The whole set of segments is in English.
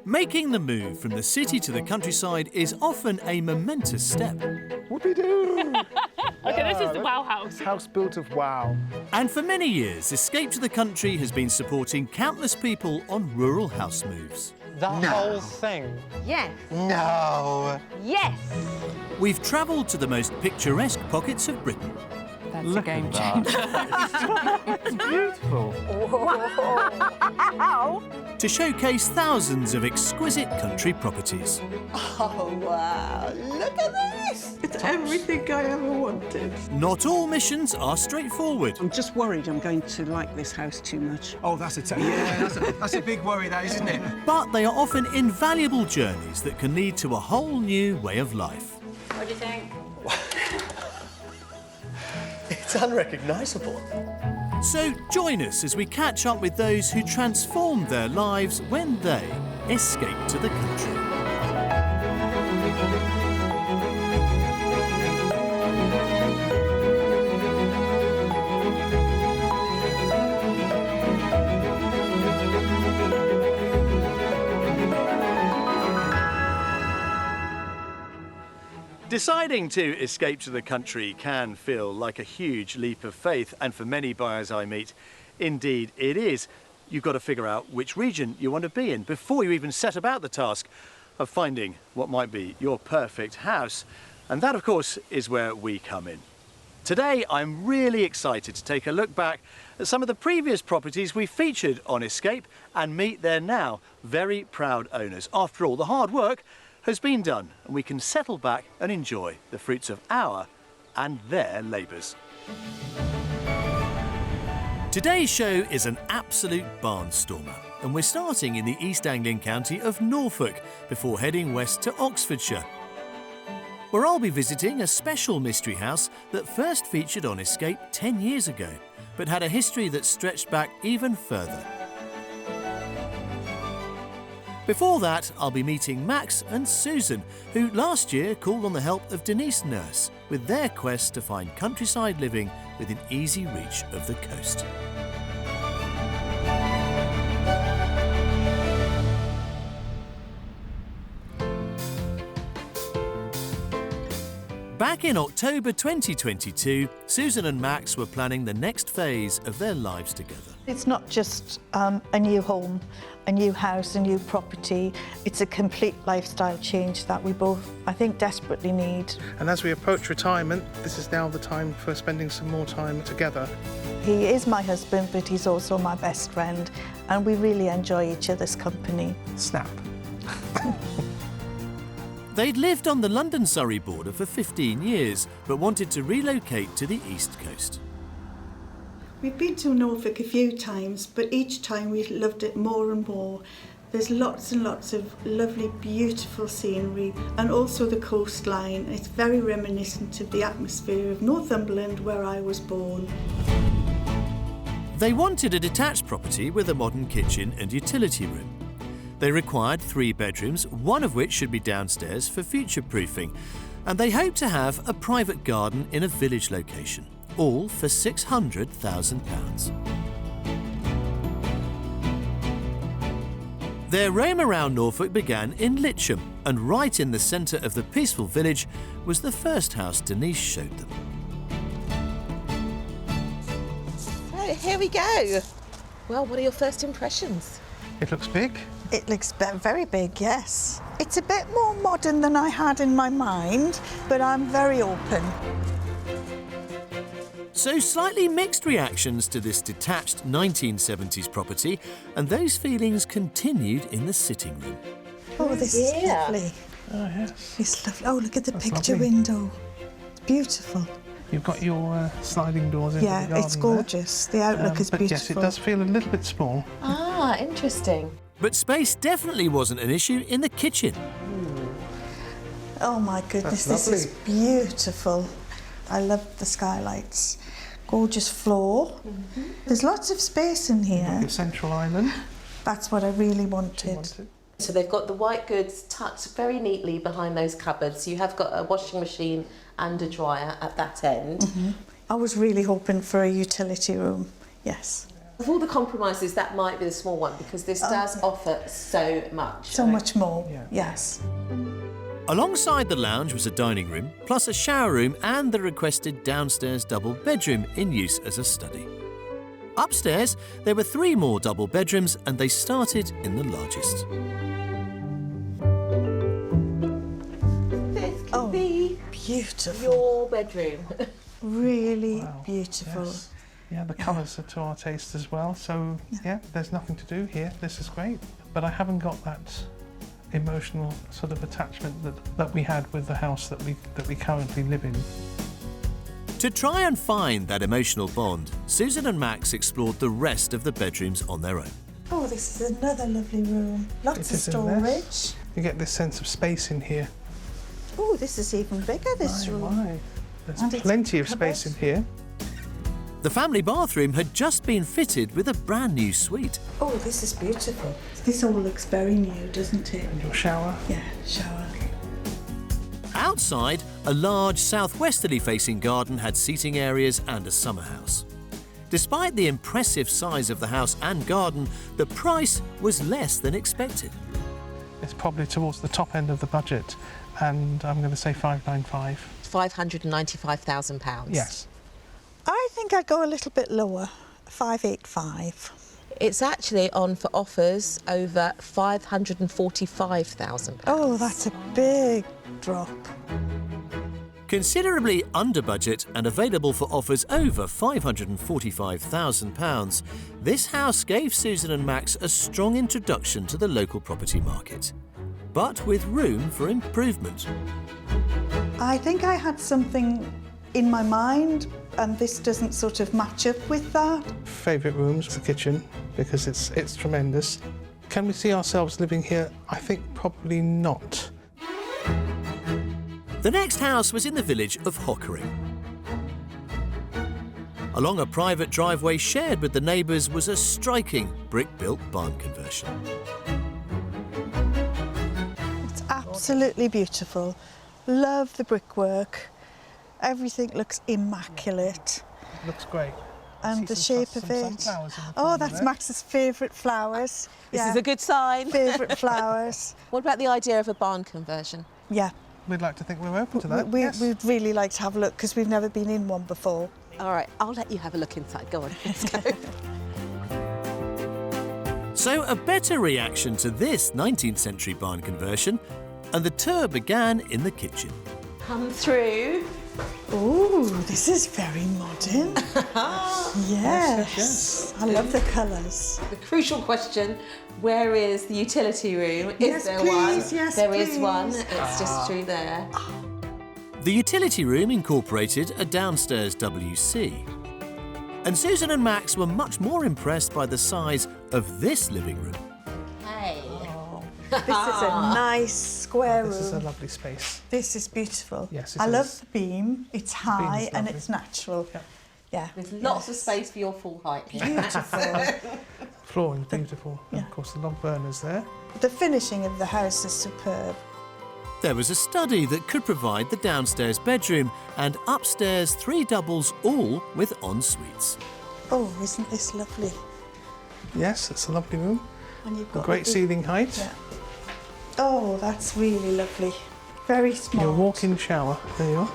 Making the move from the city to the countryside is often a momentous step. Whoopie-doo! OK, this is the Wow House. House built of wow. And for many years, Escape to the Country has been supporting countless people on rural house moves. The whole thing? Yes. No. Yes. We've travelled to the most picturesque pockets of Britain. That's a game changer. It's beautiful. Wow. To showcase thousands of exquisite country properties. Oh, wow. Look at this. It's everything I ever wanted. Not all missions are straightforward. I'm just worried I'm going to like this house too much. Oh, that's a big worry, that, isn't it? But they are often invaluable journeys that can lead to a whole new way of life. What do you think? It's unrecognisable. So join us as we catch up with those who transformed their lives when they escaped to the country. Deciding to escape to the country can feel like a huge leap of faith, and for many buyers I meet, indeed it is. You've got to figure out which region you want to be in before you even set about the task of finding what might be your perfect house. And that, of course, is where we come in. Today, I'm really excited to take a look back at some of the previous properties we featured on Escape and meet their now very proud owners. After all, the hard work has been done, and we can settle back and enjoy the fruits of our and their labours. Today's show is an absolute barnstormer, and we're starting in the East Anglian county of Norfolk before heading west to Oxfordshire, where I'll be visiting a special mystery house that first featured on Escape 10 years ago, but had a history that stretched back even further. Before that, I'll be meeting Max and Susan, who last year called on the help of Denise Nurse with their quest to find countryside living within easy reach of the coast. Back in October 2022, Susan and Max were planning the next phase of their lives together. It's not just a new home, a new house, a new property. It's a complete lifestyle change that we both, I think, desperately need. And as we approach retirement, this is now the time for spending some more time together. He is my husband, but he's also my best friend, and we really enjoy each other's company. Snap. They'd lived on the London-Surrey border for 15 years, but wanted to relocate to the East Coast. We've been to Norfolk a few times, but each time we've loved it more and more. There's lots and lots of lovely, beautiful scenery, and also the coastline. It's very reminiscent of the atmosphere of Northumberland, where I was born. They wanted a detached property with a modern kitchen and utility room. They required 3 bedrooms, one of which should be downstairs for future-proofing, and they hoped to have a private garden in a village location, all for £600,000. Their roam around Norfolk began in Litcham, and right in the centre of the peaceful village was the first house Denise showed them. So, here we go. Well, what are your first impressions? It looks big. It looks very big, yes. It's a bit more modern than I had in my mind, but I'm very open. So slightly mixed reactions to this detached 1970s property, and those feelings continued in the sitting room. Oh, this is lovely. Oh, yes. It's lovely. Oh, look at the That's picture lovely. window. It's beautiful. You've got your sliding doors into the garden. Yeah, it's gorgeous. The outlook is but beautiful. yes, it does feel a little bit small. Ah, interesting. But space definitely wasn't an issue in the kitchen. Oh my goodness, That's this is beautiful. I love the skylights. Gorgeous floor. There's lots of space in here. Your central island. That's what I really wanted. So they've got the white goods tucked very neatly behind those cupboards. You have got a washing machine and a dryer at that end. I was really hoping for a utility room, yes. Of all the compromises, that might be the small one because this does offer so much. So much more, yes. Alongside the lounge was a dining room, plus a shower room and the requested downstairs double bedroom in use as a study. Upstairs, there were 3 more double bedrooms and they started in the largest. This could be beautiful. your bedroom. Really beautiful. Yes. Yeah, the colours are to our taste as well. So yeah, there's nothing to do here. This is great. But I haven't got that emotional sort of attachment that we had with the house that we currently live in. To try and find that emotional bond, Susan and Max explored the rest of the bedrooms on their own. Oh, this is another lovely room. Lots of It is in there. storage. You get this sense of space in here. Oh, this is even bigger, this room. Why? There's And it's plenty of covered. space in here. The family bathroom had just been fitted with a brand new suite. Oh, this is beautiful. This all looks very new, doesn't it? And your shower. Yeah, shower. Outside, a large southwesterly facing garden had seating areas and a summer house. Despite the impressive size of the house and garden, the price was less than expected. It's probably towards the top end of the budget, and I'm going to say 595. £595,000. Yes. I think I'd go a little bit lower, 585. It's actually on for offers over £545,000. Oh, that's a big drop. Considerably under budget and available for offers over £545,000, this house gave Susan and Max a strong introduction to the local property market, but with room for improvement. I think I had something in my mind, and this doesn't sort of match up with that. Favourite rooms, the kitchen, because it's tremendous. Can we see ourselves living here? I think probably not. The next house was in the village of Hockering. Along a private driveway shared with the neighbours was a striking brick-built barn conversion. It's absolutely beautiful. Love the brickwork. Everything looks immaculate. Looks great. And the See some shape of some it. sunflowers in the Oh, corner that's there. Max's favourite flowers. This is a good sign. Favourite flowers. What about the idea of a barn conversion? Yeah. We'd like to think we're open to that. Yes. We'd really like to have a look because we've never been in one before. All right, I'll let you have a look inside. Go on, let's go. So a better reaction to this 19th century barn conversion, and the tour began in the kitchen. Come through. Oh, this is very modern. Yes. I love the colours. The crucial question, where is the utility room? Yes, Is there please, one? yes, There is please. one. It's just through there. The utility room incorporated a downstairs WC. And Susan and Max were much more impressed by the size of this living room. Hey. This is a nice square room. This is a lovely space. This is beautiful. Yes, it I is. love the beam. It's high is and lovely. it's natural. Yeah. Yeah. There's lots of space for your full height here. Beautiful. Flooring, beautiful. And of course, the log burners there. The finishing of the house is superb. There was a study that could provide the downstairs bedroom and upstairs 3 doubles, all with en-suites. Oh, isn't this lovely? Yes, it's a lovely room. And you've A got great the- ceiling height. Yeah. Oh, that's really lovely. Very small. Your walk-in shower. There you are.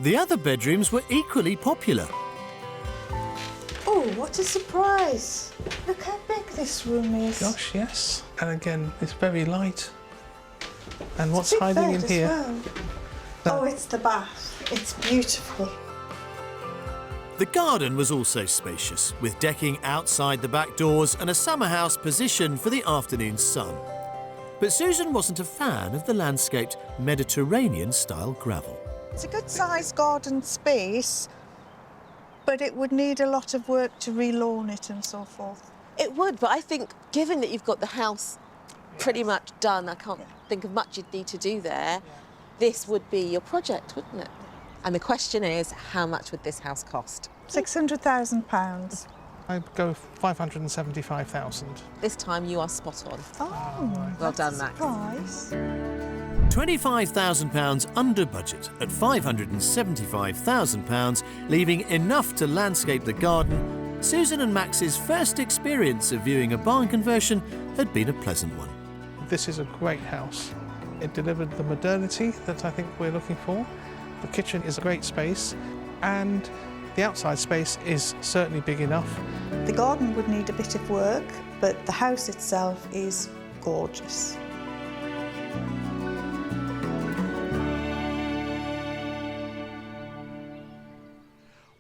The other bedrooms were equally popular. Oh, what a surprise. Look how big this room is. Gosh, yes. And again, it's very light. And what's Big hiding bed in as here? well. Oh, it's the bath. It's beautiful. The garden was also spacious, with decking outside the back doors and a summer house positioned for the afternoon sun. But Susan wasn't a fan of the landscaped Mediterranean-style gravel. It's a good sized garden space, but it would need a lot of work to relawn it and so forth. It would, but I think given that you've got the house pretty much done, I can't think of much you'd need to do there, this would be your project, wouldn't it? And the question is, how much would this house cost? £600,000. I'd go 575,000. This time you are spot on. Oh, Well done, Max. Surprise. £25,000 under budget at £575,000, leaving enough to landscape the garden Susan and Max's first experience of viewing a barn conversion had been a pleasant one. This is a great house. It delivered the modernity that I think we're looking for. The kitchen is a great space, and the outside space is certainly big enough. The garden would need a bit of work, but the house itself is gorgeous.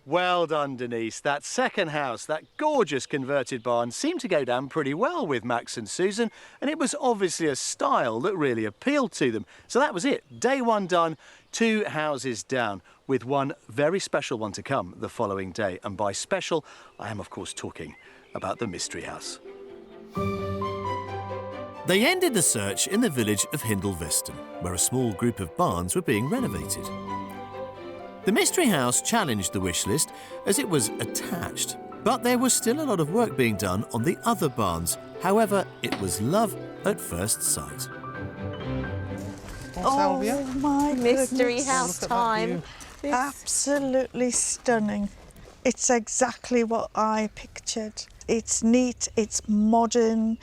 Well done, Denise. That second house, that gorgeous converted barn, seemed to go down pretty well with Max and Susan, and it was obviously a style that really appealed to them. So that was it. Day one done, 2 houses down, with one very special one to come the following day. And by special, I am, of course, talking about the mystery house. They ended the search in the village of Hindleveston, where a small group of barns were being renovated. The mystery house challenged the wish list as it was attached, but there was still a lot of work being done on the other barns. However, it was love at first sight. Salvia. My Mystery goodness. house Look at that time. view. Absolutely stunning. It's exactly what I pictured. It's neat, it's modern,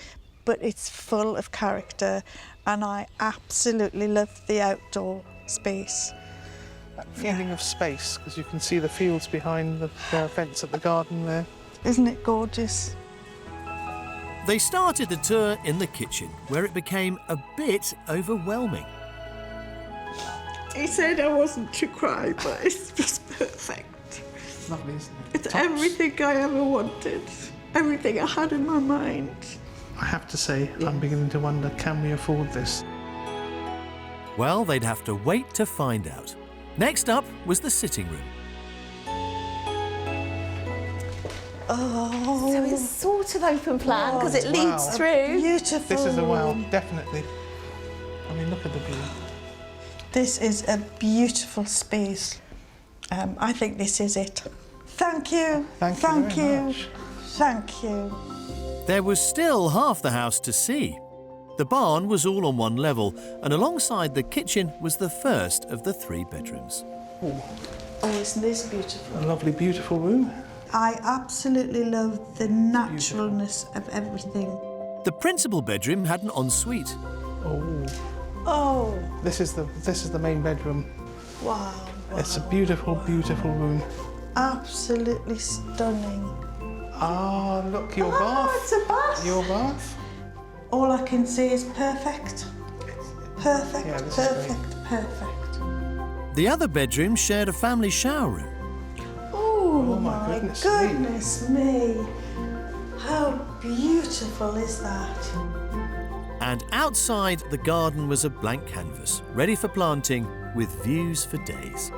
but it's full of character, and I absolutely love the outdoor space. That feeling of space, because you can see the fields behind the fence at the garden there. Isn't it gorgeous? They started the tour in the kitchen, where it became a bit overwhelming. He said I wasn't to cry, but it's just perfect. Lovely, isn't it? It's everything I ever wanted, everything I had in my mind. I have to say, I'm beginning to wonder, can we afford this? Well, they'd have to wait to find out. Next up was the sitting room. Oh, So it's sort of open plan because it leads wow. through. beautiful. This is a wow, room. definitely. I mean, look at the view. This is a beautiful space. I think this is it. Thank you. Thank you very much. Thank you. There was still half the house to see. The barn was all on one level, and alongside the kitchen was the first of the 3 bedrooms. Oh, isn't this beautiful? A lovely, beautiful room. I absolutely love the naturalness of everything. The principal bedroom had an ensuite. Oh, Oh, this is the main bedroom. wow. It's a beautiful, beautiful room. Absolutely stunning. Ah, look, your Oh, bath. it's a bath. Your bath. All I can say is perfect. Perfect, Yeah, this is perfect, perfect. The other bedroom shared a family shower room. Oh, my my goodness goodness me. How beautiful is that? And outside, the garden was a blank canvas, ready for planting, with views for days.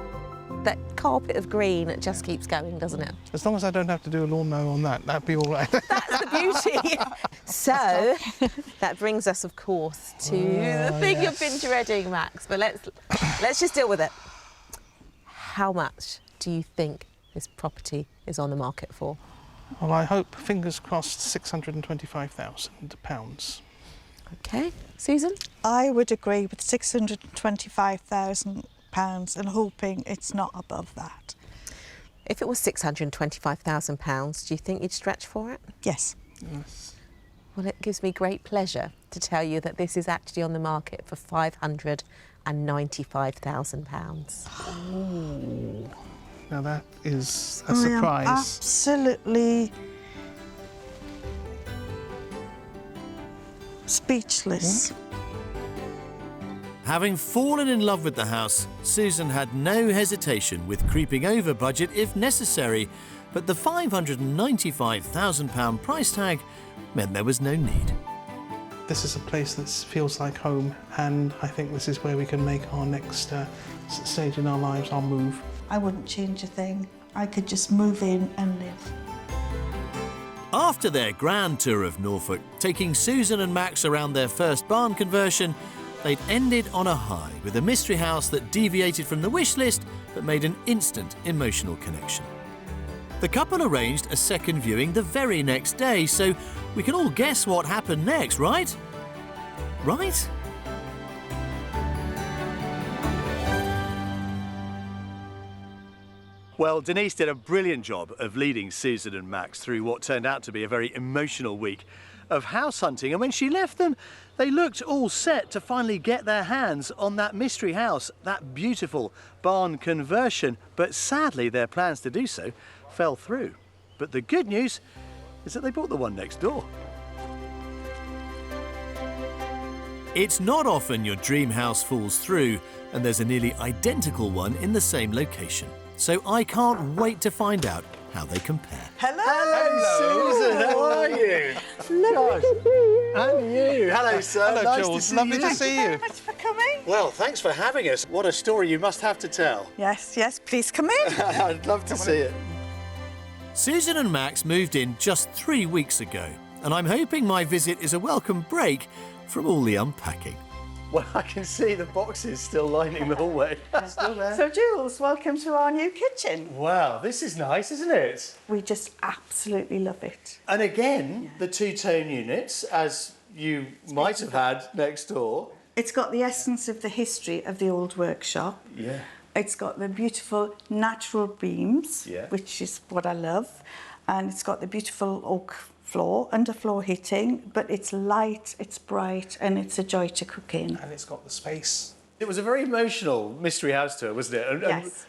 That carpet of green just keeps going, doesn't it? As long as I don't have to do a lawnmower on that, that'd be all right. That's the beauty. So that brings us, of course, to the thing you've been dreading, Max. But let's just deal with it. How much do you think this property is on the market for? Well, I hope, fingers crossed, £625,000. Okay, Susan? I would agree with £625,000 and hoping it's not above that. If it was £625,000, do you think you'd stretch for it? Yes. Yes. Well, it gives me great pleasure to tell you that this is actually on the market for £595,000. Oh. Now that is a I am surprise. absolutely speechless. Having fallen in love with the house, Susan had no hesitation with creeping over budget if necessary, but the £595,000 price tag meant there was no need. This is a place that feels like home, and I think this is where we can make our next stage in our lives, our move. I wouldn't change a thing. I could just move in and live. After their grand tour of Norfolk, taking Susan and Max around their first barn conversion, they'd ended on a high with a mystery house that deviated from the wish list but made an instant emotional connection. The couple arranged a second viewing the very next day, so we can all guess what happened next, right? Right? Well, Denise did a brilliant job of leading Susan and Max through what turned out to be a very emotional week of house hunting. And when she left them, they looked all set to finally get their hands on that mystery house, that beautiful barn conversion. But sadly, their plans to do so fell through. But the good news is that they bought the one next door. It's not often your dream house falls through and there's a nearly identical one in the same location. So I can't wait to find out how they compare. Hello! Susan, how are you? Lovely to see you. And you. Hello, sir. Hello, nice Jules. to see Lovely you. to see you. Thank you very much for coming. Well, thanks for having us. What a story you must have to tell. Yes, yes, please come in. I'd love to see it. Susan and Max moved in just 3 weeks ago, and I'm hoping my visit is a welcome break from all the unpacking. Well, I can see the boxes still lining the hallway. Still there. So, Jules, welcome to our new kitchen. Wow, this is nice, isn't it? We just absolutely love it. And again, the two-tone units, as you might have had next door. It's got the essence of the history of the old workshop. Yeah. It's got the beautiful natural beams, Yeah. which is what I love. And it's got the beautiful oak floor, underfloor heating, but it's light, it's bright, and it's a joy to cook in. And it's got the space. It was a very emotional mystery house tour, wasn't it? Yes.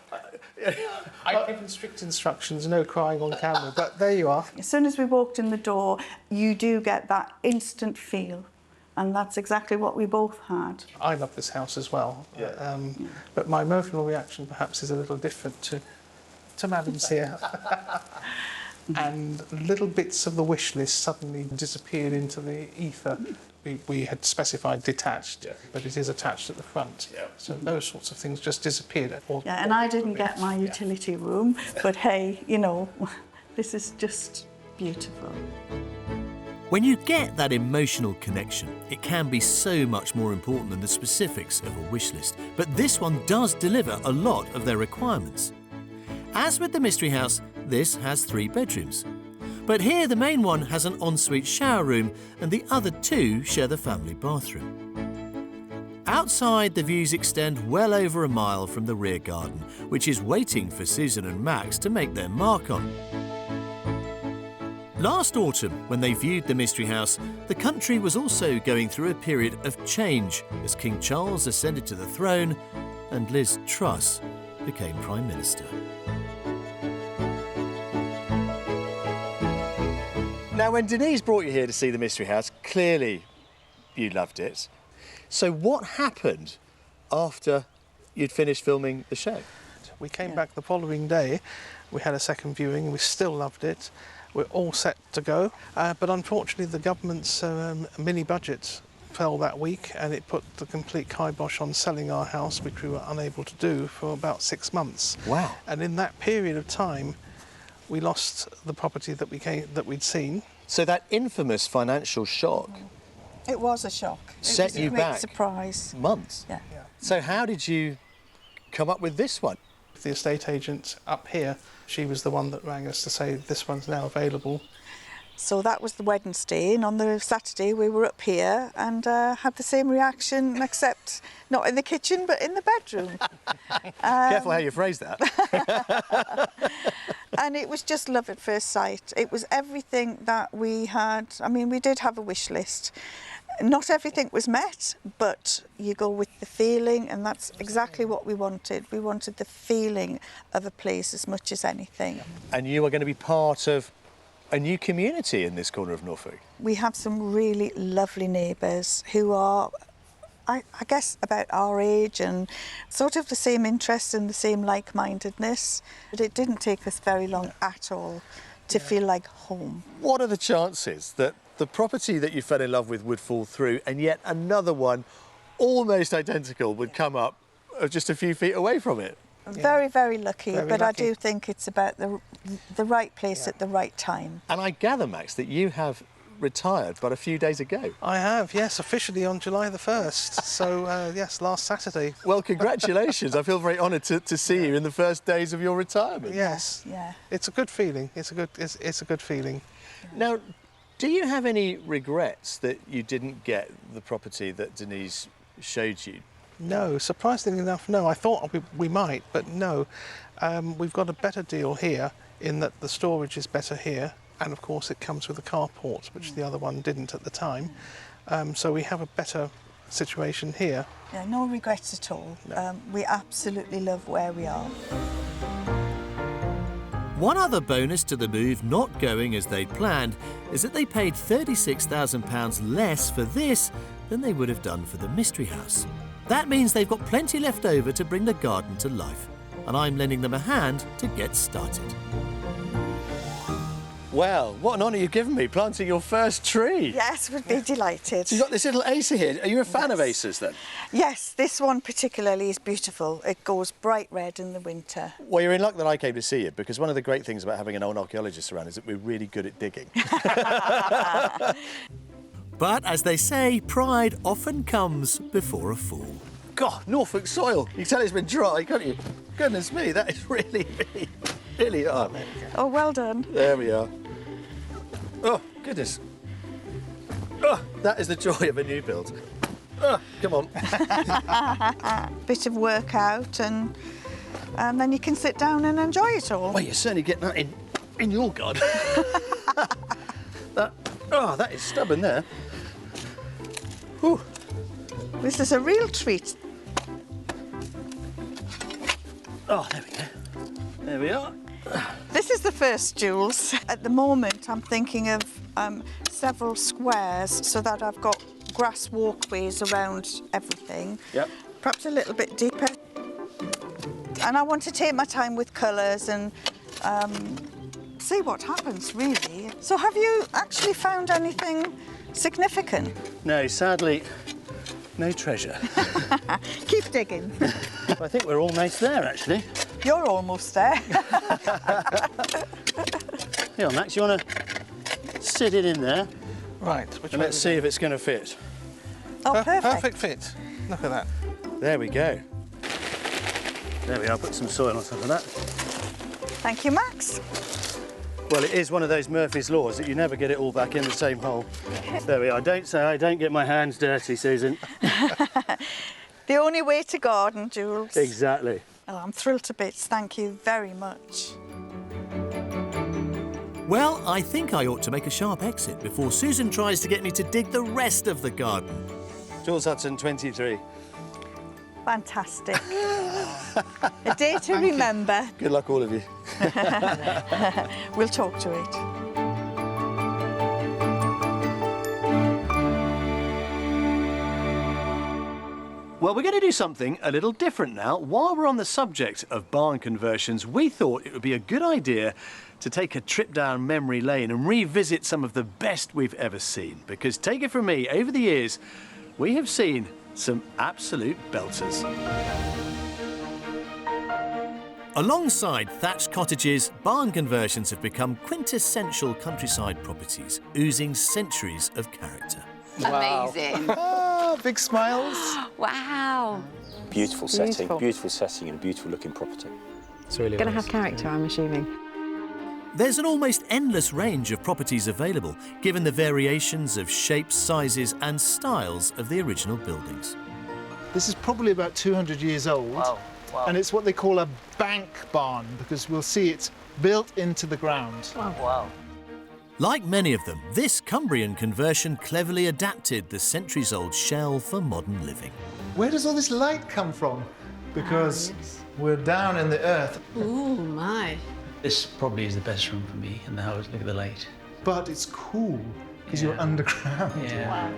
I've given strict instructions, no crying on camera, but there you are. As soon as we walked in the door, you do get that instant feel. And that's exactly what we both had. I love this house as well. Yeah. But my emotional reaction perhaps is a little different to Madam's here. And little bits of the wish list suddenly disappeared into the ether. We had specified detached, but it is attached at the front. Yeah. So those sorts of things just disappeared. Yeah, and I didn't get my utility room, but hey, you know, this is just beautiful. When you get that emotional connection, it can be so much more important than the specifics of a wish list. But this one does deliver a lot of their requirements. As with the mystery house, this has 3 bedrooms. But here the main one has an ensuite shower room and the other 2 share the family bathroom. Outside, the views extend well over a mile from the rear garden, which is waiting for Susan and Max to make their mark on. Last autumn, when they viewed the mystery house, the country was also going through a period of change as King Charles ascended to the throne and Liz Truss became Prime Minister. Now, when Denise brought you here to see the mystery house, clearly you loved it. So what happened after you'd finished filming the show? We came back the following day, we had a second viewing, we still loved it. We're all set to go, but unfortunately the government's mini budget fell that week and it put the complete kibosh on selling our house, which we were unable to do for about 6 months. Wow. And in that period of time, we lost the property that we'd seen. So that infamous financial shock It was a shock. set you It was a back great surprise. months. Yeah. So how did you come up with this one? The estate agent up here, she was the one that rang us to say this one's now available. So that was the Wednesday, and on the Saturday we were up here and had the same reaction, except not in the kitchen but in the bedroom. Careful how you phrase that. And it was just love at first sight. It was everything that we had. I mean, we did have a wish list. Not everything was met, but you go with the feeling, and that's exactly what we wanted. We wanted the feeling of a place as much as anything. And you are going to be part of a new community in this corner of Norfolk. We have some really lovely neighbours who are, I guess, about our age and sort of the same interests and the same like-mindedness. But it didn't take us very long at all to feel like home. What are the chances that the property that you fell in love with would fall through and yet another one almost identical would come up just a few feet away from it? Very, very lucky, Very but lucky. I do think it's about the right place at the right time. And I gather, Max, that you have retired but a few days ago. I have, yes, officially on July the 1st. So, yes, last Saturday. Well, congratulations. I feel very honoured to see you in the first days of your retirement. Yes. Yeah. It's a good feeling. It's a good feeling. Now, do you have any regrets that you didn't get the property that Denise showed you No, surprisingly enough, no. I thought we might, but no. We've got a better deal here in that the storage is better here, and of course it comes with a carport, which the other one didn't at the time. So we have a better situation here. Yeah, no regrets at all. No. We absolutely love where we are. One other bonus to the move not going as they'd planned is that they paid £36,000 less for this than they would have done for the Mystery House. That means they've got plenty left over to bring the garden to life, and I'm lending them a hand to get started. Well, what an honour you've given me, planting your first tree. Yes, we'd be delighted. So you've got this little acer here. Are you a fan of acers then? Yes, this one particularly is beautiful. It goes bright red in the winter. Well, you're in luck that I came to see you, because one of the great things about having an old archaeologist around is that we're really good at digging. But as they say, pride often comes before a fall. God, Norfolk soil. You can tell it's been dry, can't you? Goodness me, that is really hard. Oh, well done. There we are. Oh, goodness. Oh, that is the joy of a new build. Oh, come on. Bit of workout and then you can sit down and enjoy it all. Well, you're certainly getting that in your garden. That is stubborn there. Whew. This is a real treat. Oh, there we go. There we are. This is the first, Jules. At the moment, I'm thinking of several squares so that I've got grass walkways around everything. Yep. Perhaps a little bit deeper. And I want to take my time with colours and see what happens, really. So have you actually found anything significant? No, sadly, no treasure. Keep digging. I think we're almost there, actually. You're almost there. Here, Max, you want to sit it in there? Right. And let's see if it's going to fit. Oh, perfect. Perfect fit. Look at that. There we go. There we are. Put some soil on top of that. Thank you, Max. Well, it is one of those Murphy's Laws that you never get it all back in the same hole. There we are. Don't say I don't get my hands dirty, Susan. The only way to garden, Jules. Exactly. Oh, I'm thrilled to bits. Thank you very much. Well, I think I ought to make a sharp exit before Susan tries to get me to dig the rest of the garden. Jules Hudson, 23. Fantastic. A day to remember. Good luck, all of you. We'll talk to it. Well, we're going to do something a little different now. While we're on the subject of barn conversions, we thought it would be a good idea to take a trip down memory lane and revisit some of the best we've ever seen. Because take it from me, over the years, we have seen some absolute belters. Alongside thatched cottages, barn conversions have become quintessential countryside properties, oozing centuries of character. Amazing. Oh, big smiles. Wow. Beautiful setting and a beautiful looking property. It's really Going to have character, I'm assuming. There's an almost endless range of properties available, given the variations of shapes, sizes and styles of the original buildings. This is probably about 200 years old. Wow. And it's what they call a bank barn, because we'll see it's built into the ground. Wow. Like many of them, this Cumbrian conversion cleverly adapted the centuries-old shell for modern living. Where does all this light come from? Because we're down in the earth. Ooh, my. This probably is the best room for me in the house. Look at the light. But it's cool, because you're underground. Yeah.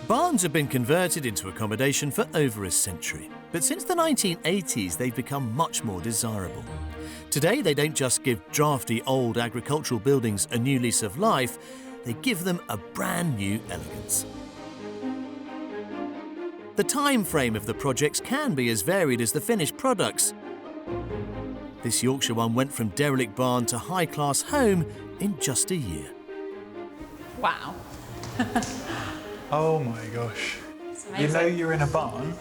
Barns have been converted into accommodation for over a century, but since the 1980s they've become much more desirable. Today they don't just give drafty old agricultural buildings a new lease of life, they give them a brand new elegance. The time frame of the projects can be as varied as the finished products. This Yorkshire one went from derelict barn to high-class home in just a year. Wow. Oh my gosh. You know you're in a barn,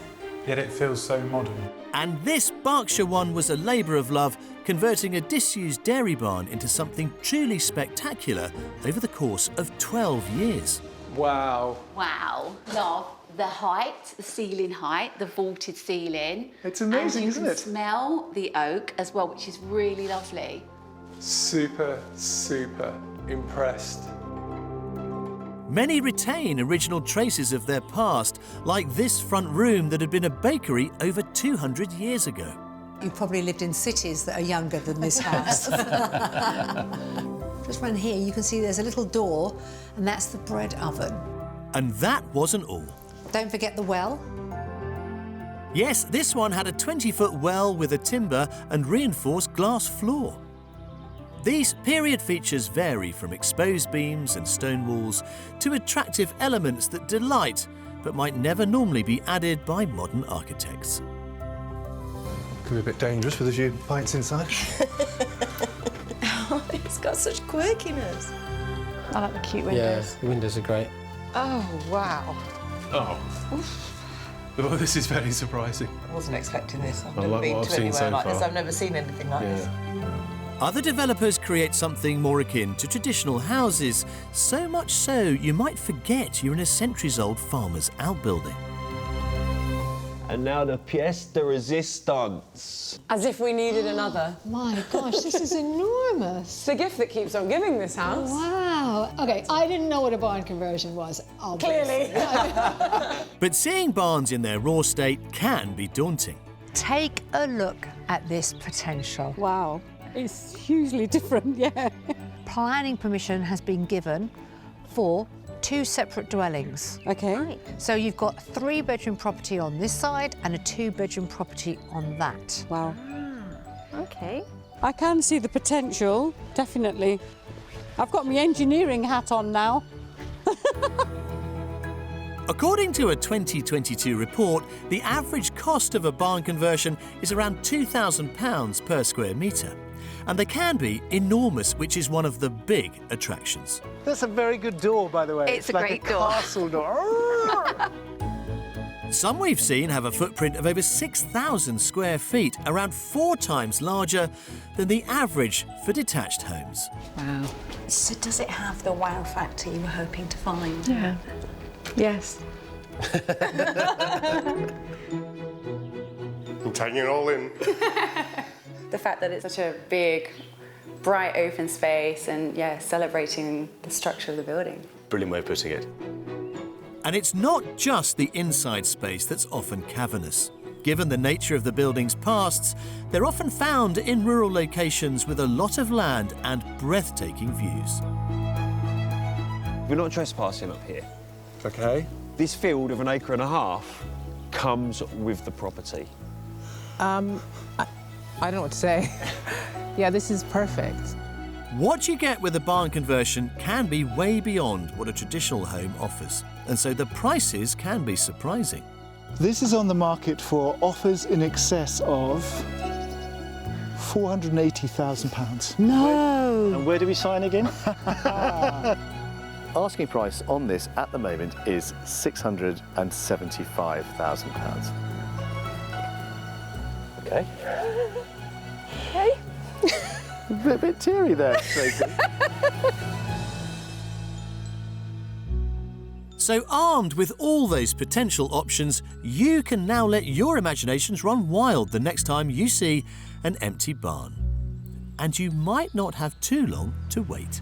yet it feels so modern. And this Berkshire one was a labour of love, converting a disused dairy barn into something truly spectacular over the course of 12 years. Wow. Wow. Love The height, the ceiling height, the vaulted ceiling. It's amazing, isn't And you it? can smell the oak as well, which is really lovely. Super, super impressed. Many retain original traces of their past, like this front room that had been a bakery over 200 years ago. You've probably lived in cities that are younger than this house. Just round here, you can see there's a little door, and that's the bread oven. And that wasn't all. Don't forget the well. Yes, this one had a 20-foot well with a timber and reinforced glass floor. These period features vary from exposed beams and stone walls to attractive elements that delight, but might never normally be added by modern architects. Could be a bit dangerous with a few pints inside. Oh, it's got such quirkiness. I like the cute windows. Yeah, the windows are great. Oh, wow. Oh. Well, this is very surprising. I wasn't expecting this. I've I never like been what I've to seen anywhere so like this. far. I've never seen anything like this. Other developers create something more akin to traditional houses, so much so you might forget you're in a centuries-old farmer's outbuilding. And now the pièce de résistance. As if we needed another. My gosh, this is enormous. It's the gift that keeps on giving this house. Wow. OK, I didn't know what a barn conversion was, obviously. Clearly. But seeing barns in their raw state can be daunting. Take a look at this potential. Wow. It's hugely different, yeah. Planning permission has been given for 2 separate dwellings. OK. Right. So you've got a 3-bedroom property on this side and a 2-bedroom property on that. Wow. OK. I can see the potential, definitely. I've got my engineering hat on now. According to a 2022 report, the average cost of a barn conversion is around £2,000 per square metre. And they can be enormous, which is one of the big attractions. That's a very good door, by the way. It's a like great a door. castle door. Some we've seen have a footprint of over 6,000 square feet, around 4 times larger than the average for detached homes. Wow. So does it have the wow factor you were hoping to find? Yeah. Yes. I'm taking it all in. The fact that it's such a big, bright open space and, yeah, celebrating the structure of the building. Brilliant way of putting it. And it's not just the inside space that's often cavernous. Given the nature of the building's pasts, they're often found in rural locations with a lot of land and breathtaking views. We're not trespassing up here. OK. This field of 1.5 acres comes with the property. I don't know what to say. Yeah, this is perfect. What you get with a barn conversion can be way beyond what a traditional home offers, and so the prices can be surprising. This is on the market for offers in excess of £480,000. No! And where do we sign again? Asking price on this at the moment is £675,000. Okay. Okay. A bit teary there, Tracy. So armed with all those potential options, you can now let your imaginations run wild the next time you see an empty barn. And you might not have too long to wait.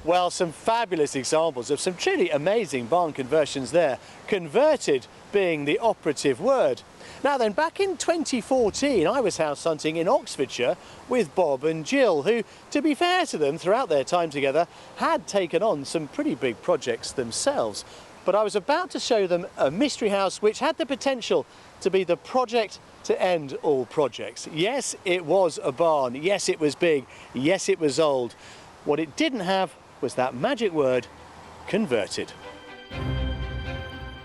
Well, some fabulous examples of some truly amazing barn conversions there. Converted being the operative word. Now then, back in 2014, I was house hunting in Oxfordshire with Bob and Jill, who, to be fair to them, throughout their time together, had taken on some pretty big projects themselves. But I was about to show them a mystery house which had the potential to be the project to end all projects. Yes, it was a barn. Yes, it was big. Yes, it was old. What it didn't have was that magic word, converted.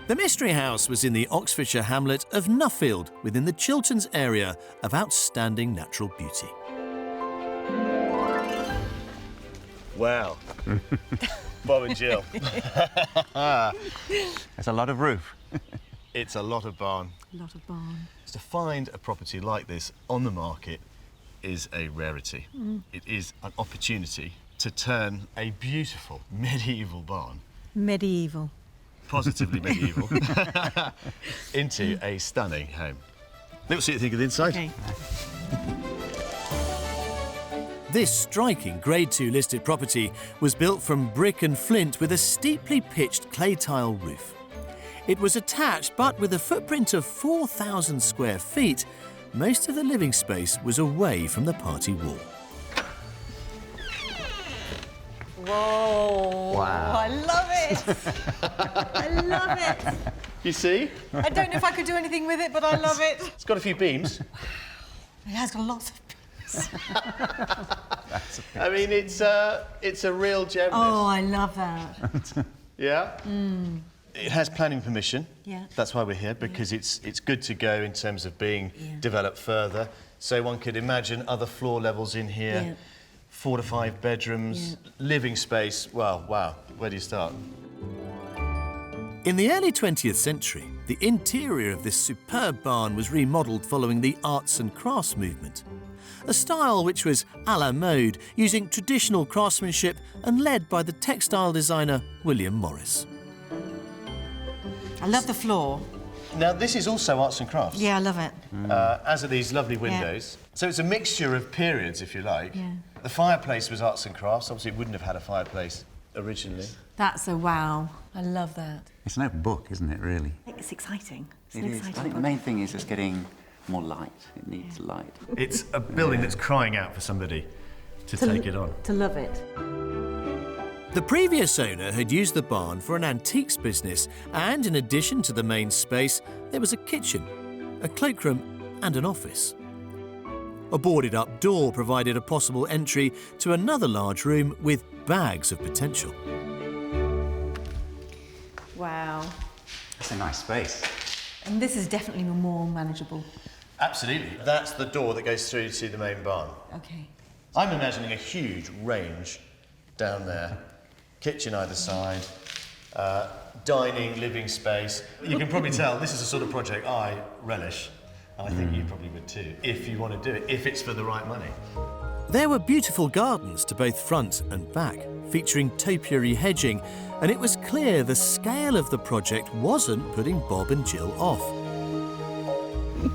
The mystery house was in the Oxfordshire hamlet of Nuffield, within the Chilterns area of outstanding natural beauty. Wow. Bob and Jill. There's a lot of roof. It's a lot of barn. A lot of barn. To find a property like this on the market is a rarity. It is an opportunity to turn a beautiful medieval barn Medieval. positively medieval, into a stunning home. Let's see what you think of the inside. Okay. This striking Grade 2 listed property was built from brick and flint with a steeply pitched clay tile roof. It was attached, but with a footprint of 4,000 square feet, most of the living space was away from the party wall. Whoa. Wow. I love it. I love it. You see? I don't know if I could do anything with it, but I love it. It's got a few beams. It has got lots of beams. I mean, it's a real gem. Oh, I love that. Yeah? Mm. It has planning permission. Yeah. That's why we're here, because it's good to go in terms of being developed further. So one could imagine other floor levels in here, Yeah. 4 to 5 bedrooms, living space. Well, wow, where do you start? In the early 20th century, the interior of this superb barn was remodelled following the arts and crafts movement. A style which was à la mode, using traditional craftsmanship and led by the textile designer William Morris. I love the floor. Now, this is also arts and crafts. Yeah, I love it. As are these lovely windows. So it's a mixture of periods, if you like. Yeah. The fireplace was arts and crafts. Obviously, it wouldn't have had a fireplace originally. That's a wow. I love that. It's an open book, isn't it, really? It's exciting. It's It an is. exciting I think the book. main thing is just getting more light. It needs light. It's a building that's crying out for somebody to take it on. To love it. The previous owner had used the barn for an antiques business, and in addition to the main space, there was a kitchen, a cloakroom and an office. A boarded-up door provided a possible entry to another large room with bags of potential. Wow. It's a nice space. And this is definitely more manageable. Absolutely. That's the door that goes through to the main barn. Okay. I'm imagining a huge range down there, kitchen either side, dining, living space. You can probably tell this is the sort of project I relish. I think you probably would too, if you want to do it, if it's for the right money. There were beautiful gardens to both front and back, featuring topiary hedging, and it was clear the scale of the project wasn't putting Bob and Jill off.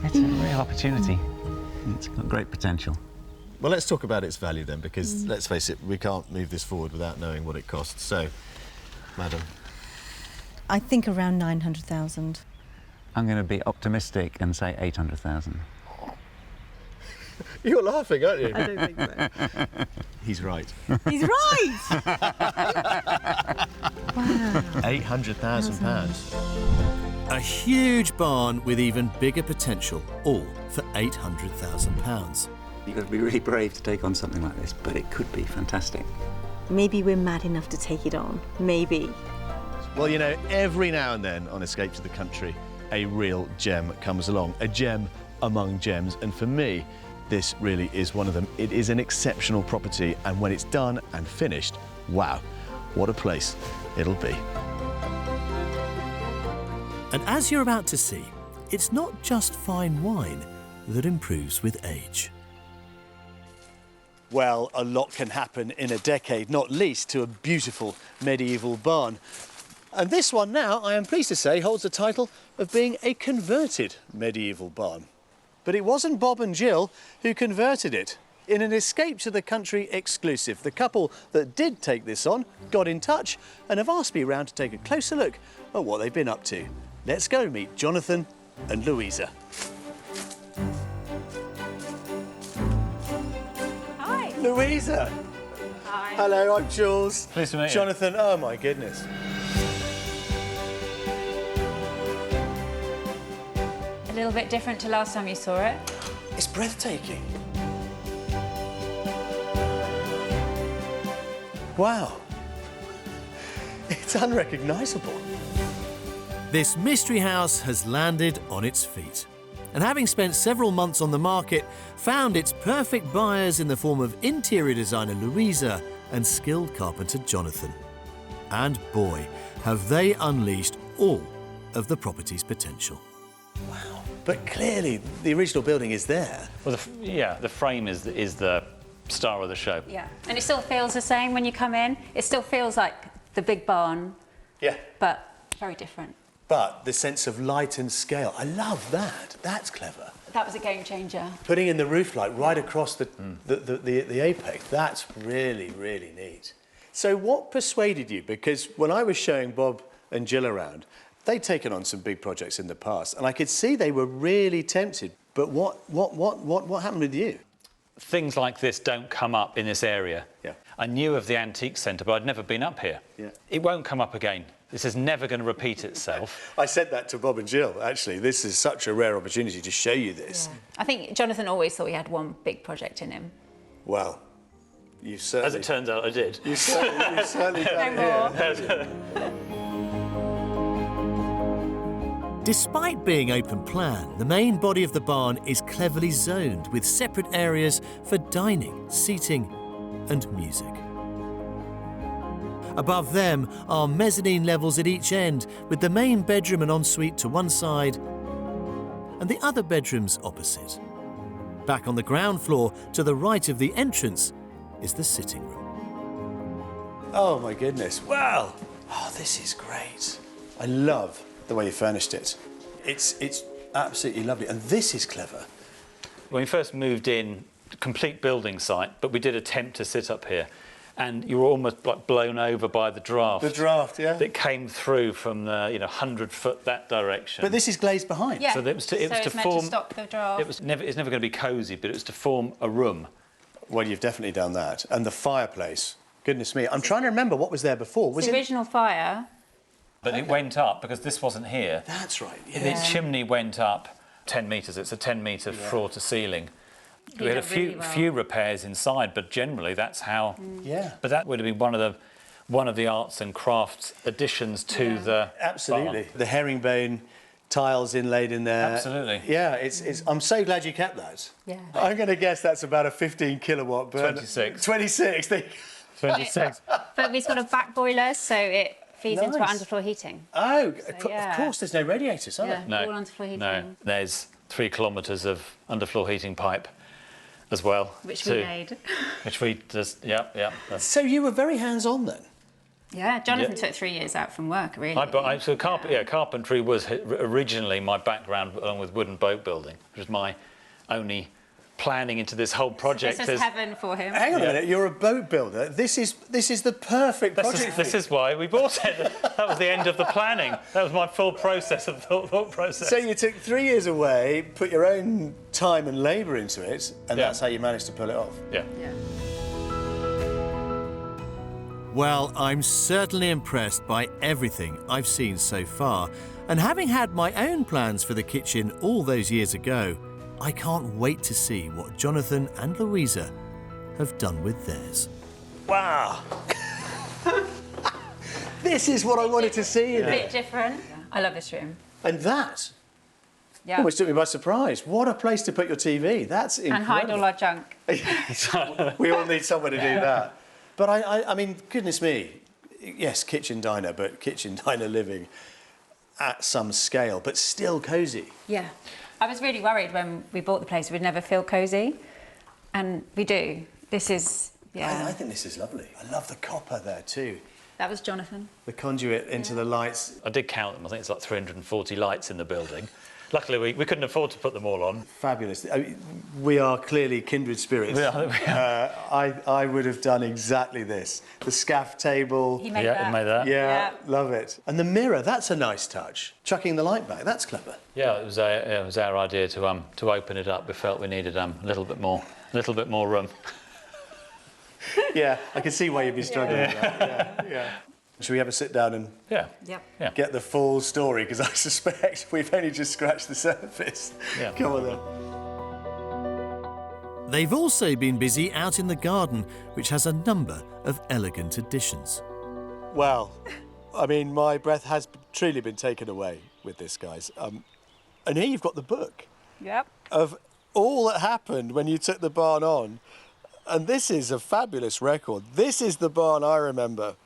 It's a real opportunity. It's got great potential. Well, let's talk about its value then, because let's face it, we can't move this forward without knowing what it costs. So, madam. I think around 900,000. I'm going to be optimistic and say 800,000. You're laughing, aren't you? I don't think so. He's right. He's right! Wow. £800,000. A huge barn with even bigger potential, all for £800,000. You've got to be really brave to take on something like this, but it could be fantastic. Maybe we're mad enough to take it on. Maybe. Well, you know, every now and then on Escape to the Country, a real gem comes along, a gem among gems, and for me, this really is one of them. It is an exceptional property, and when it's done and finished, wow, what a place it'll be. And as you're about to see, it's not just fine wine that improves with age. Well, a lot can happen in a decade, not least to a beautiful medieval barn. And this one now, I am pleased to say, holds the title of being a converted medieval barn. But it wasn't Bob and Jill who converted it. In an Escape to the Country exclusive, the couple that did take this on got in touch and have asked me round to take a closer look at what they've been up to. Let's go meet Jonathan and Louisa. Hi. Louisa! Hi. Hello, I'm Jules. Pleased to meet you. Jonathan, oh my goodness. A little bit different to last time you saw it. It's breathtaking. Wow. It's unrecognisable. This mystery house has landed on its feet. And having spent several months on the market, found its perfect buyers in the form of interior designer Louisa and skilled carpenter Jonathan. And boy, have they unleashed all of the property's potential. Wow. But clearly, the original building is there. Well, the frame is the star of the show. Yeah. And it still feels the same when you come in. It still feels like the big barn. Yeah. But Very different. But the sense of light and scale, I love that. That's clever. That was a game changer. Putting in the roof light right across the apex, that's really, really neat. So what persuaded you? Because when I was showing Bob and Jill around, they'd taken on some big projects in the past, and I could see they were really tempted. But what happened with you? Things like this don't come up in this area. Yeah. I knew of the antique centre, but I'd never been up here. Yeah. It won't come up again. This is never going to repeat itself. I said that to Bob and Jill, actually. This is such a rare opportunity to show you this. Yeah. I think Jonathan always thought he had one big project in him. Well, you certainly... As it turns out, I did. You've certainly done it here. Despite being open plan, the main body of the barn is cleverly zoned with separate areas for dining, seating and music. Above them are mezzanine levels at each end, with the main bedroom and ensuite to one side and the other bedrooms opposite. Back on the ground floor, to the right of the entrance, is the sitting room. Oh my goodness, wow! Oh, this is great. I love the way you furnished it. It's absolutely lovely, and this is clever. When we first moved in, complete building site, but we did attempt to sit up here, and you were almost like blown over by the draft. The draft, yeah. That came through from the 100 foot that direction. But this is glazed behind. Yeah. So it was to meant form. to stop the draft. It's never going to be cosy, but it was to form a room. Well, you've definitely done that, and the fireplace. Goodness me, I'm trying to remember what was there before. Was the it original fire? But it went up because this wasn't here. That's right. Yeah. The chimney went up 10 metres. It's a 10-metre floor to ceiling. We had a few repairs inside, but generally that's how. Yeah. But that would have been one of the arts and crafts additions to the absolutely barn. the herringbone tiles inlaid in there. Absolutely. Yeah, it's. I'm so glad you kept that. Yeah. I'm going to guess that's about a 15 kilowatt burner. 26. 26. 26. But we've got a back boiler, so it feeds into our underfloor heating. Oh, So, of course. There's no radiators, are there? No. All underfloor heating. No. There's 3 kilometres of underfloor heating pipe as well. Which we made. Which we just, yeah. So you were very hands-on then? Yeah, Jonathan took 3 years out from work, really. Carpentry was originally my background, along with wood and boat building, which was my only planning into this whole project. This is heaven for him. Hang on a minute, you're a boat builder. This is the perfect project. This is why we bought it. That was the end of the planning. That was my full process of thought process. So you took 3 years away, put your own time and labour into it, and that's how you managed to pull it off. Yeah. Well, I'm certainly impressed by everything I've seen so far, and having had my own plans for the kitchen all those years ago, I can't wait to see what Jonathan and Louisa have done with theirs. Wow! This is what I wanted to see in A it. bit different. I love this room. And that Yeah. almost took me by surprise. What a place to put your TV. That's incredible. And hide all our junk. We all need somewhere to do that. But I mean, goodness me, yes, kitchen diner, but kitchen diner living at some scale, but still cosy. Yeah. I was really worried when we bought the place we'd never feel cosy, and we do. This is, I think this is lovely. I love the copper there too. That was Jonathan. The conduit into the lights. I did count them. I think it's like 340 lights in the building. Luckily, we couldn't afford to put them all on. Fabulous. I mean, we are clearly kindred spirits. We are. I would have done exactly this. The scaff table. He made that. He made that. Yeah, love it. And the mirror, that's a nice touch. Chucking the light back, that's clever. Yeah, it was our idea to open it up. We felt we needed a little bit more room. Yeah, I can see why you'd be struggling with that. Yeah. Should we have a sit down and get the full story? Because I suspect we've only just scratched the surface. Yeah. Come on then. They've also been busy out in the garden, which has a number of elegant additions. Well, I mean, my breath has truly been taken away with this, guys. And here you've got the book. Yep. Of all that happened when you took the barn on. And this is a fabulous record. This is the barn I remember.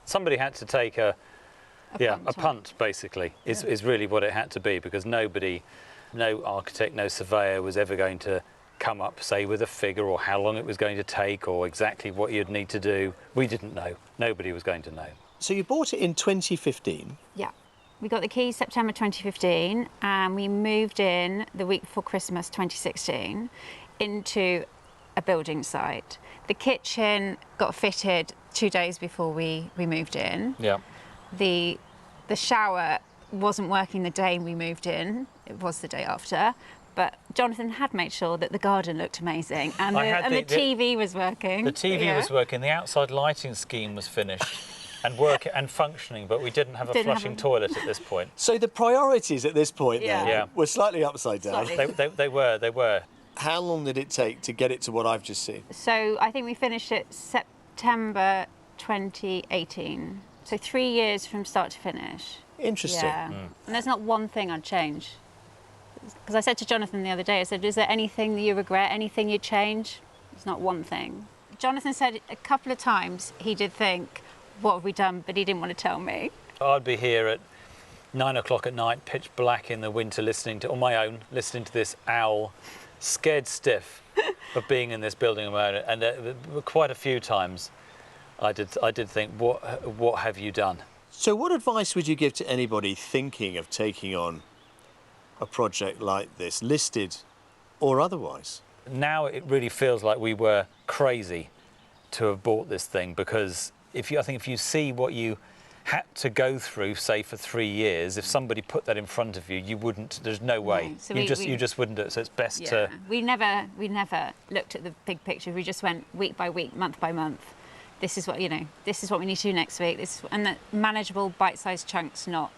Somebody had to take a punt basically, is really what it had to be, because no architect, no surveyor was ever going to come up, say, with a figure or how long it was going to take or exactly what you'd need to do. We didn't know. Nobody was going to know. So you bought it in 2015. Yeah. We got the keys September 2015 and we moved in the week before Christmas 2016 into a building site. The kitchen got fitted 2 days before we moved in. Yeah. The shower wasn't working the day we moved in. It was the day after. But Jonathan had made sure that the garden looked amazing and the TV was working. The TV was working, the outside lighting scheme was finished and functioning, but we didn't have a flushing toilet at this point. So the priorities at this point then were slightly upside down. They were. How long did it take to get it to what I've just seen? So I think we finished it September 2018. So 3 years from start to finish. Interesting. Yeah. And there's not one thing I'd change. Because I said to Jonathan the other day, I said, is there anything that you regret, anything you'd change? There's not one thing. Jonathan said a couple of times he did think, what have we done? But he didn't want to tell me. I'd be here at 9 o'clock at night, pitch black in the winter, on my own, listening to this owl, scared stiff of being in this building alone. And quite a few times I did think, what have you done? So what advice would you give to anybody thinking of taking on a project like this, listed or otherwise? Now it really feels like we were crazy to have bought this thing, because I think if you see what you had to go through, say for 3 years, if somebody put that in front of you, you wouldn't. There's no way. No. So you just wouldn't do it. So it's best to. We never looked at the big picture. We just went week by week, month by month. This is what This is what we need to do next week. And the manageable, bite-sized chunks. Not.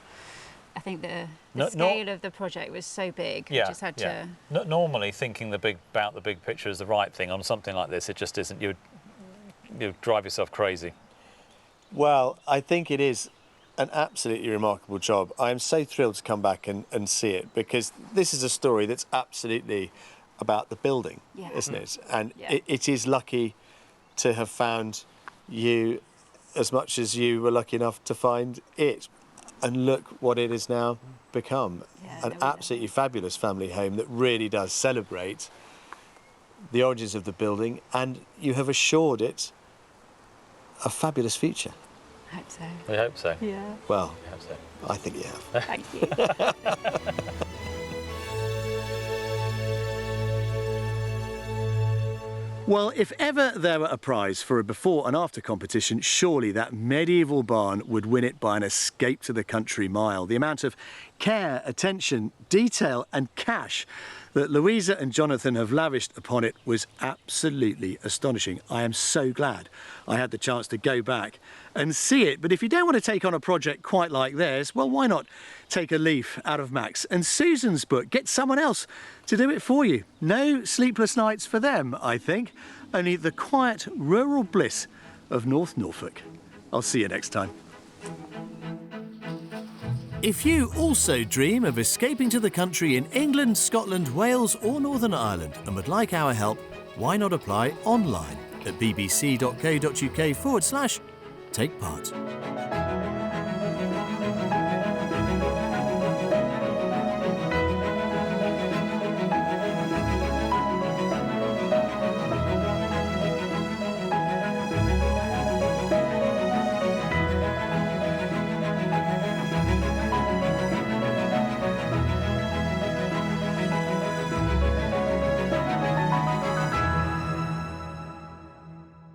I think the scale of the project was so big. Yeah, we just had to. Normally, thinking about the big picture is the right thing. On something like this, it just isn't. You'd drive yourself crazy. Well, I think it is an absolutely remarkable job. I am so thrilled to come back and see it, because this is a story that's absolutely about the building, isn't it? And it is lucky to have found you as much as you were lucky enough to find it. And look what it has now become. An absolutely fabulous family home that really does celebrate the origins of the building, and you have assured it a fabulous future. I hope so. I hope so. Yeah. Well, I hope so. I think you have. Thank you. Well, if ever there were a prize for a before and after competition, surely that medieval barn would win it by an escape to the country mile. The amount of care, attention, detail and cash that Louisa and Jonathan have lavished upon it was absolutely astonishing. I am so glad I had the chance to go back and see it. But if you don't want to take on a project quite like theirs, well, why not take a leaf out of Max and Susan's book? Get someone else to do it for you. No sleepless nights for them, I think. Only the quiet rural bliss of North Norfolk. I'll see you next time. If you also dream of escaping to the country in England, Scotland, Wales or Northern Ireland and would like our help, why not apply online at bbc.co.uk/take part.